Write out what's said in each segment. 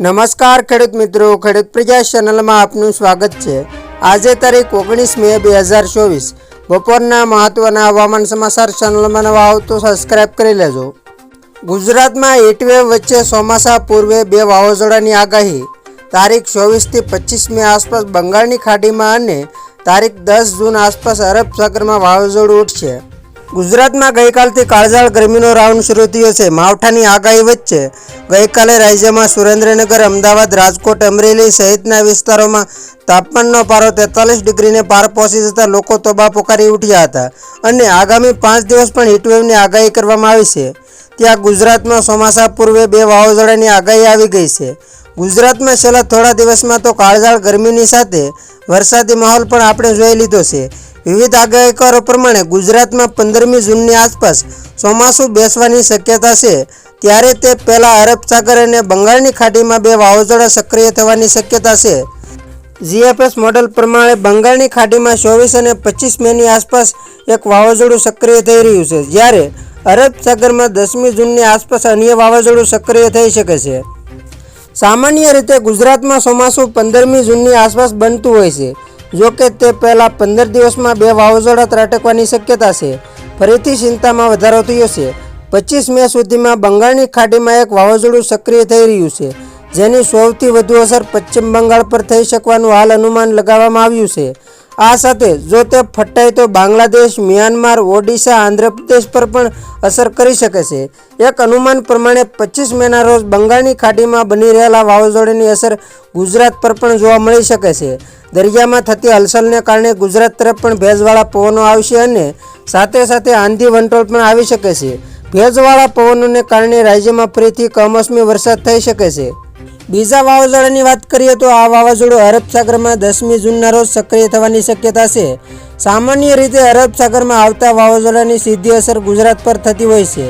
નમસ્કાર ખેડૂત મિત્રો, ખેડૂત પ્રજા ચેનલમાં આપનું સ્વાગત છે। આજે તારીખ 19 મે 2024 બપોરના મહત્વના હવામાન સમાચાર ચેનલમાં નવા હો તો સબસ્ક્રાઇબ કરી લેજો। ગુજરાતમાં હીટવેવ વચ્ચે ચોમાસા પૂર્વે બે વાવાઝોડાની આગાહી। તારીખ 24 થી 25 મે આસપાસ બંગાળની ખાડીમાં અને તારીખ 10 જૂન આસપાસ અરબ સાગરમાં વાવાઝોડું ઉઠશે। ગુજરાતમાં ગઈકાલથી કાળઝાળ ગરમીનો રાઉન્ડ શરૂ થયો છે। માવઠાની આગાહી વચ્ચે ગઈકાલે રાજ્યમાં સુરેન્દ્રનગર, અમદાવાદ, રાજકોટ, અમરેલી સહિતના વિસ્તારોમાં તાપમાનનો પારો 43 ડિગ્રીને પાર પહોંચી જતા લોકો તોબા પોકારી ઉઠ્યા હતા અને આગામી 5 દિવસ પણ હીટવેવની આગાહી કરવામાં આવી છે। ત્યાં ગુજરાતમાં ચોમાસા પૂર્વે બે વાવાઝોડાની આગાહી આવી ગઈ છે। ગુજરાતમાં છેલ્લા થોડા દિવસમાં તો કાળઝાળ ગરમીની સાથે વરસાદી માહોલ પણ આપણે જોઈ લીધો છે। વિવિધ આગાહીકારો પ્રમાણે ગુજરાતમાં 15મી જૂનની આસપાસ ચોમાસું બેસવાની શક્યતા છે। ત્યારે તે પહેલાં અરબ સાગર અને બંગાળની ખાડીમાં બે વાવાઝોડા સક્રિય થવાની શક્યતા છે। જીએફએસ મોડેલ પ્રમાણે બંગાળની ખાડીમાં 24 અને 25 મેની આસપાસ એક વાવાઝોડું સક્રિય થઈ રહ્યું છે, જ્યારે અરબ સાગરમાં 10મી જૂનની આસપાસ અન્ય વાવાઝોડું સક્રિય થઈ શકે છે। સામાન્ય રીતે ગુજરાતમાં ચોમાસું 15મી જૂનની આસપાસ બનતું હોય છે, જો કે તે પહેલાં 15 દિવસમાં બે વાવાઝોડા ત્રાટકવાની શક્યતા છે। ફરીથી ચિંતામાં વધારો થયો છે। 25 મે સુધીમાં બંગાળની ખાડીમાં એક વાવાઝોડું સક્રિય થઈ રહ્યું છે, જેની સૌથી વધુ અસર પશ્ચિમ બંગાળ પર થઈ શકવાનું હાલ અનુમાન લગાવવામાં આવ્યું છે। આ સાથે જો તે ફટાય તો બાંગ્લાદેશ, મ્યાનમાર, ઓડિશા, આંધ્રપ્રદેશ પર પણ અસર કરી શકે છે। એક અનુમાન પ્રમાણે 25 મેના રોજ બંગાળની ખાડીમાં બની રહેલા વાવાઝોડાની અસર ગુજરાત પર પણ જોવા મળી શકે છે। દરિયામાં થતી હલચલને કારણે ગુજરાત તરફ પણ ભેજવાળા પવનો આવશે અને સાથે સાથે આંધી વંટોળ પણ આવી શકે છે। ભેજવાળા પવનોને કારણે રાજ્યમાં ફરીથી કમોસમી વરસાદ થઈ શકે છે। બીજા વાવાઝોડાની વાત કરીએ તો આ વાવાઝોડું અરબ સાગરમાં 10મી જૂનના રોજ સક્રિય થવાની શક્યતા છે। સામાન્ય રીતે અરબ સાગરમાં આવતા વાવાઝોડાની સીધી અસર ગુજરાત પર થતી હોય છે।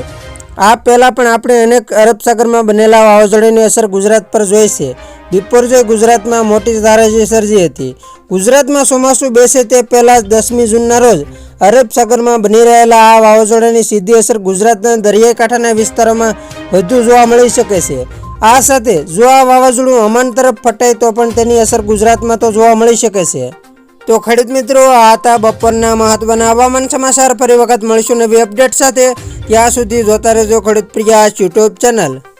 આ પહેલાં પણ આપણે અનેક અરબ સાગરમાં બનેલા વાવાઝોડાની અસર ગુજરાત પર જોઈ છે। બિપોરજોય ગુજરાતમાં મોટી તારાજી સર્જી હતી। ગુજરાતમાં ચોમાસું બેસે તે પહેલાં 10મી જૂનના રોજ અરબ સાગરમાં બની રહેલા આ વાવાઝોડાની સીધી અસર ગુજરાતના દરિયાઈ કાંઠાના વિસ્તારોમાં વધુ જોવા મળી શકે છે। આ સાથે જો આ વાવાઝોડું ઓમાન તરફ ફટાય તો પણ તેની અસર ગુજરાતમાં તો જોવા મળી શકે છે। તો ખેડૂત મિત્રો, આ હતા બપોરના મહત્વના હવામાન સમાચાર। ફરી વખત મળીશું નવી અપડેટ સાથે। ત્યાં સુધી જોતા રહેજો ખેડૂત પ્રિયા યુટ્યુબ ચેનલ।